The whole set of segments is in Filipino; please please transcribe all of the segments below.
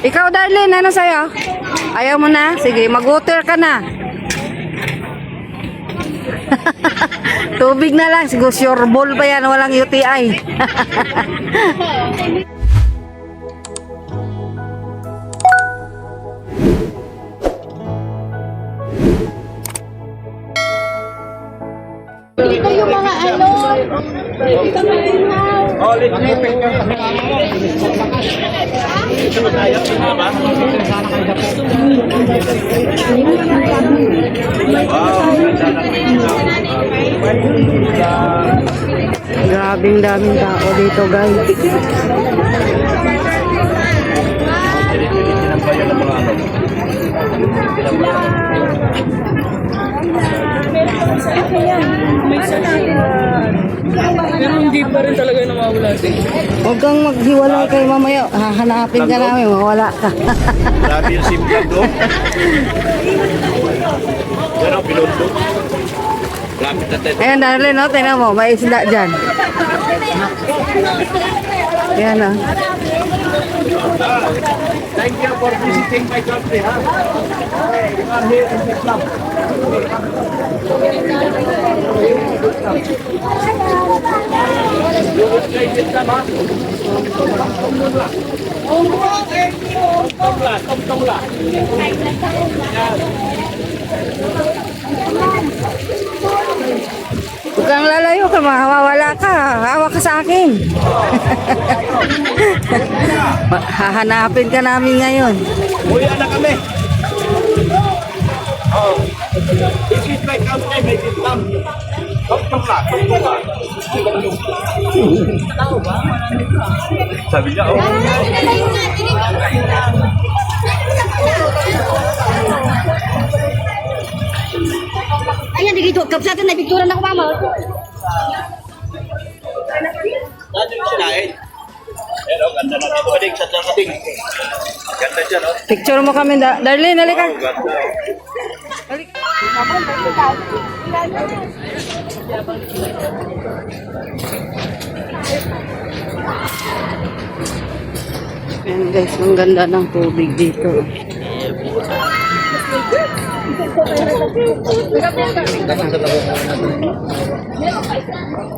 Ikaw, Darlene, ano sa'yo? Ayaw mo na? Sige, mag-water ka na. Tubig na lang. Siguro sure ball pa yan. Walang UTI. Dito yung mga ano. Grabing daming tao dito, guys. Pero hindi pa rin talaga nawawala din. Huwag kang maghiwalay kay mamaya. Hahanapin ka namin, mawala ka. Grabe yung SIM card doon. Yan ang piloto. Lapit na tayo. Ayan, Darlene, no? Tingnan mo, may isda dyan. Ayan, no? Thank you for visiting my country, ha? We are here in Vietnam. You will stay in Vietnam, ha? Tông là. Huwag kang lalayo ka, mawawala ka. Hawa ka sa akin. Hahanapin ka namin ngayon. Uwi na kami. Oh. This is my country, my Vietnam. Tông là. Sabi niya, oh. Ayan, dito. Kapsatan na picture na ko, mama. Dati yung sinain. Pero ganda na dito. Adik, sa dyan. Ganda dyan, oh. Picture mo kami, Darlene, halika. Ganda. Ayan guys, ang ganda ng tubig dito.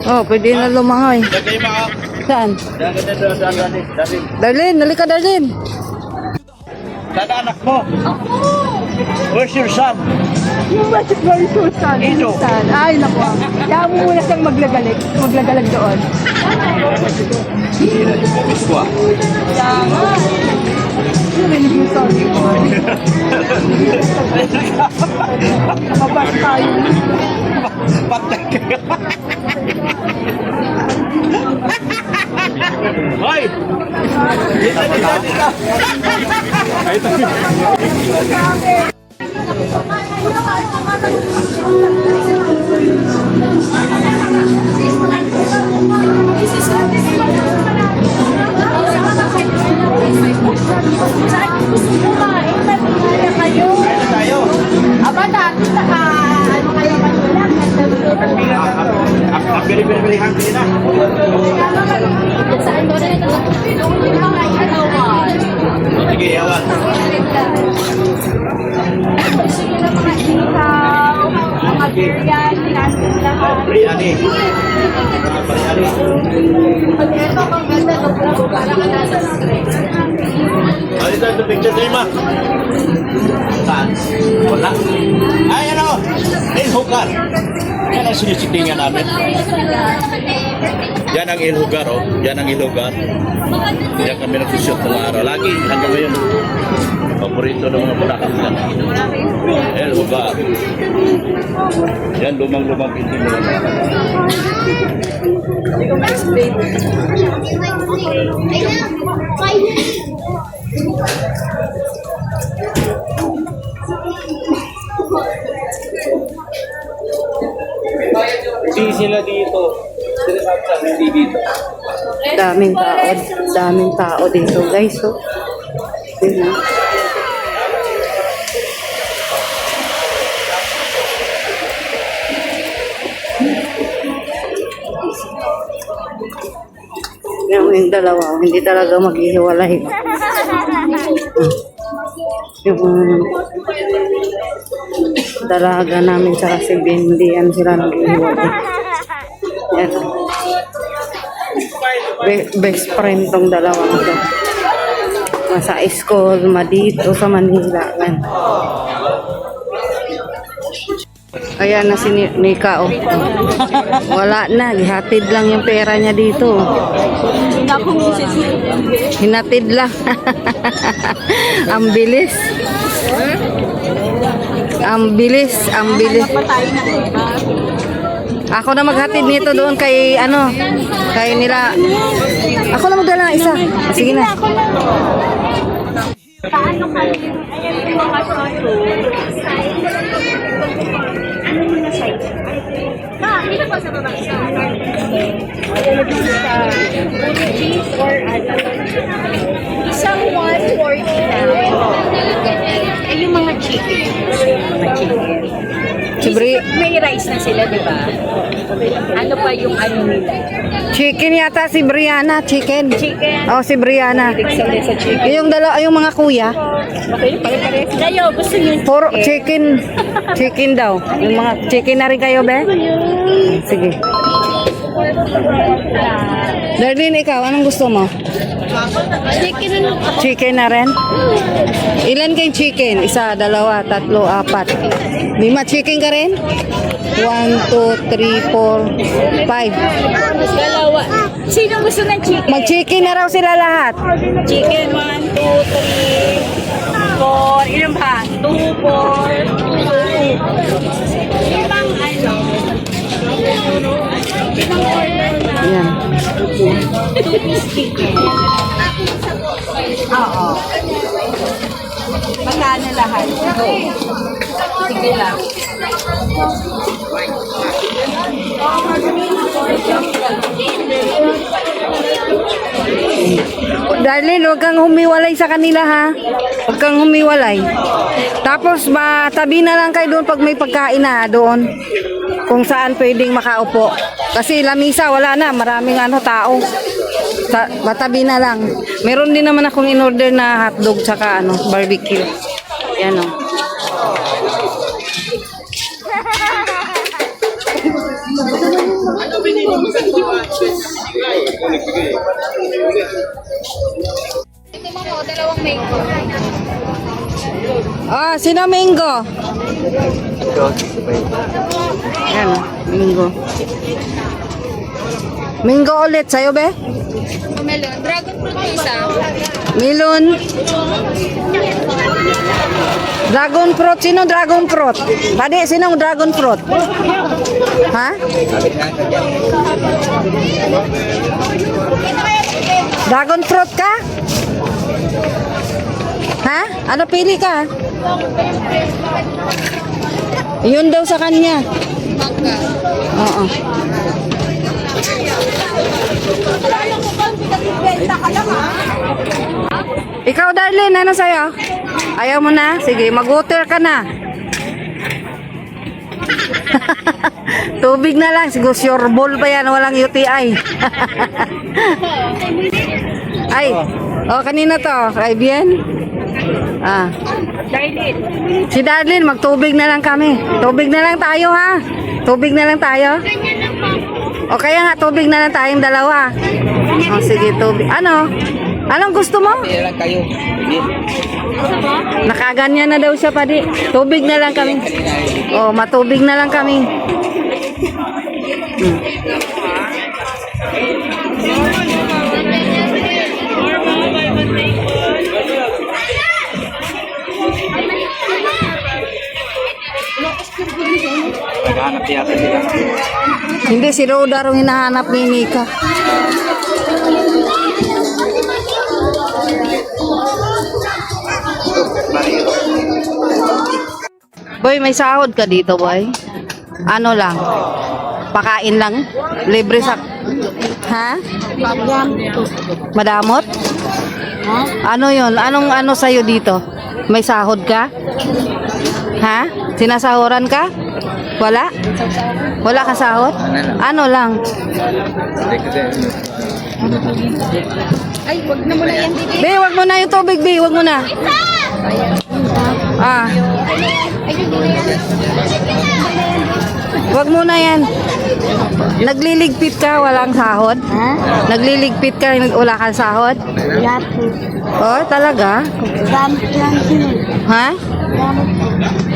Oh, pwede na lumangoy. Lagay mga. Saan? Darlene, halika Darlene. Sana anak mo. Where's your son? Yung Magic Boy Susan. Ito. Susan. Ay, naku. Kaya mo muna siyang maglagalag doon. Iskwa. Yung rinig yung song. Mabas tayo. Patay ka. Hoy! Dito, dito, dito. Ay, ito. Bili-bili hangin na. Sige, yawan. Mga biryani, nasa lahat. Biryani. Biryani. Ito, ang ganda ng vlog. Parang ka nasa stress. Oh, ito yung picture sa'yo, ma. Saan? Wala. Ay, ano? Ilhugar. Yan ang sinisitingan namin. Yan ang ilhugar, oh. Yan ang ilhugar. Yan kami nagsushoot ng araw. Lagi, hanggang ngayon. Paborito ng mga Bulacan yan. Ilhugar. Yan, lumang-lumang pinti mo. Hindi ko ma-explain. Hindi sila dito. Sila sa hindi dito. Daming tao dito, guys. So, yun na. Yung dalawa, hindi talaga maghihiwalay. Yung dalaga namin sa si Bendy, ano sila nag-iwalay. Yan. Best friend tong dalawang to. Masa school, dito sa Manila. Yan. Ayan na si Nika, oh. Wala na, gihatid lang yung pera niya dito. Hinatid lang. Ang bilis. Ang bilis, ang bilis. Ako na maghatid nito doon kay ano, kay nila. Ako na magdala ng isa. Sige na. Paano kayo? Ayan yung mga soso. Ano yung na size? Dito po sa baba. Puro cheese or ano? Isang 140 na. Eh, yung mga chicken. Mga chicken. May rice na sila, di ba? Ano pa yung ano nila? Chicken yata si Brianna, chicken. Chicken. Oh, si Brianna. Sa chicken. Yung yung mga kuya, Okay, pare-pare. Kayo, gusto niyo puro chicken. Chicken daw. Yung mga chicken na rin kayo, be? Sige. Darlene, ikaw, anong gusto mo? chicken ano? Chicken na rin? Ilan kayong chicken? Isa, dalawa, tatlo, apat. 5 chicken ka rin? 1, 2, 3, 4, 5. Dalawa. Sino gusto ng chicken? Mag-chicken na raw sila lahat. Chicken, 1, 2, 3, 4. Ilan ba? 2, 4, 2. Ibang ano? Ibang order na. Ayan. 2-piece chicken. Oo. Magkano lahat? Sige lang. Darlene, huwag kang humiwalay sa kanila, ha? Huwag kang humiwalay. Tapos, matabi na lang kayo doon pag may pagkain na doon. Kung saan pwedeng makaupo. Kasi lamisa, wala na. Maraming tao. Matabi na lang. Meron din naman akong in-order na hotdog tsaka barbecue. Yan, oh. Ito mo, dalawang mango. Ah, sino Mingo? Yan, oh. Mingo. Mingo ulit. Sa'yo, be? Melon. Dragon fruit yung isa. Melon. Dragon fruit. Sino dragon fruit? Padi, sino dragon fruit? Ha? Dragon fruit ka? Ha? Ano pili ka? Yun daw sa kanya. Mangga. Oo. Ikaw, Darlene, ano sa'yo? Ayaw mo na? Sige, mag-water ka na. Tubig na lang. Siguro sure ball pa yan. Walang UTI. Ay. Oh, kanina to. Ay, bien. Ah. Si Darlene, magtubig na lang kami. Tubig na lang tayo, ha? Tubig na lang tayo. O kaya nga, tubig na lang tayong dalawa. O sige, tubig. Ano? Anong gusto mo? lang kayo. Nakaganyan na daw siya, padi. Tubig na lang kami. O, matubig na lang kami. Naghahanap yata sila. Hindi, si Roda raw hinahanap ni Mika. Boy, may sahod ka dito, boy? Ano lang? Pakain lang? Libre sa... Ha? Madamot? Ano yun? Anong ano sa'yo dito? May sahod ka? Ha? Sinasahuran ka? Wala? Wala ka sahod? Ano lang? Ay, wag na muna yan, Didi. Be, wag mo na yung tubig, Be. Wag mo na. Ah, Ayun, muna yan. wag mo na yan. Nagliligpit ka, walang sahod? Ha? Nagliligpit ka, wala kang sahod? Wala po. Oh, talaga? Gamit lang sila. Ha?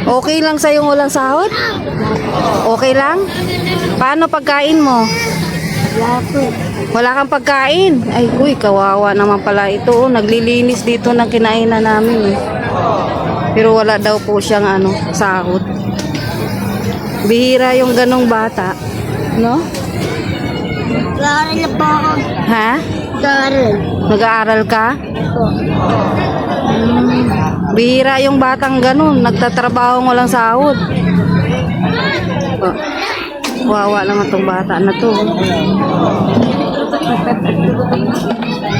Okay lang sa'yo walang sahod? Okay lang? Paano pagkain mo? Wala po. Wala kang pagkain. Ay, uy, kawawa naman pala ito. Oh. Naglilinis dito ng kinainan namin. Eh. Pero wala daw po siyang sahod. Bihira yung ganong bata. No? Nag-aaral na po ako. Ha? Nag-aaral. Nag-aaral ka? Bihira yung batang ganun. Nagtatrabaho walang sahod. Oh. Wawa naman tong bata na to.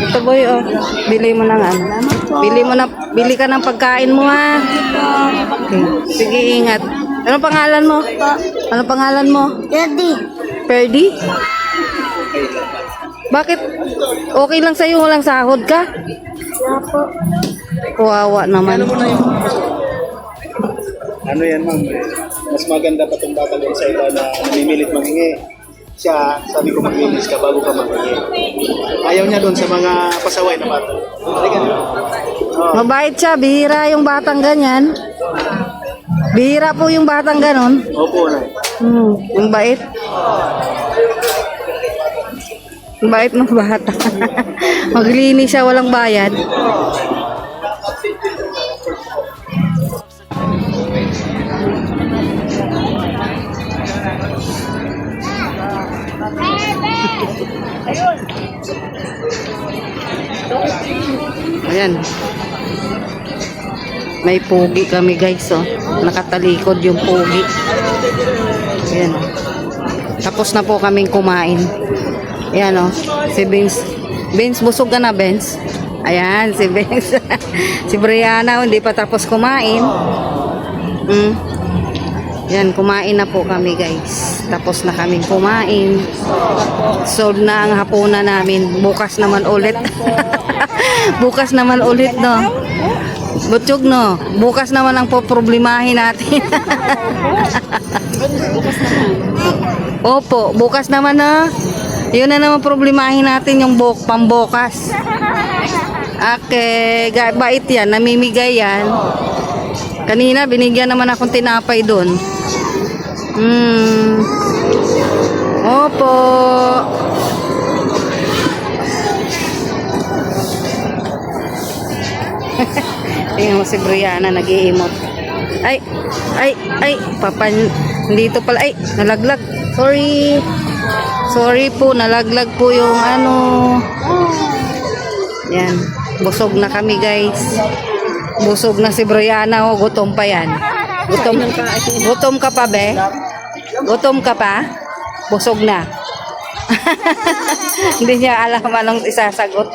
Ito boy, oh. Bili mo ng bili ka ng pagkain mo ha. Okay. Sige, ingat. Anong pangalan mo? Anong pangalan mo? Daddy. Ferdy? Bakit? Okay lang sa'yo, walang sahod ka? Wala po. Kawawa naman. Ano yan, ma'am? Mas maganda pa itong bata sa iba na namimilit manghingi. Siya, sabi ko maglinis ka bago ka manghingi. Ayaw niya doon sa mga pasaway na bata. Halika na. Mabait siya, bihira yung batang ganyan. Bihira po yung batang ganon. Opo na. Yung bait. Yung bait ng bata. Maglinis siya, walang bayad. Ayan. May pugi kami guys, oh. Nakatalikod yung pugi. Ayan, oh. Tapos na po kaming kumain. Ayan, oh. Si Vince. Vince, busog ka na, Vince? Ayan, si Vince. Si Brianna, hindi pa tapos kumain. Yan, kumain na po kami guys. Tapos na kaming kumain. Solve na ang hapunan namin. Bukas naman ulit. Bukas naman ulit, no? Butchog, no? Bukas naman ang poproblemahin natin. Opo, bukas naman na. Yun na naman problemahin natin yung pambukas. Okay, bait yan. Namimigay yan. Kanina, binigyan naman akong tinapay doon. Opo. Tingnan mo si Brianna, nag-i-emote. Ay, dito pala. Ay, nalaglag. Sorry. Sorry po, nalaglag po yung Yan, busog na kami guys. Busog na si Brianna, oh, gutom pa yan. Gutom ka pa, be? Gutom ka pa? Busog na. Hindi niya alam anong isasagot.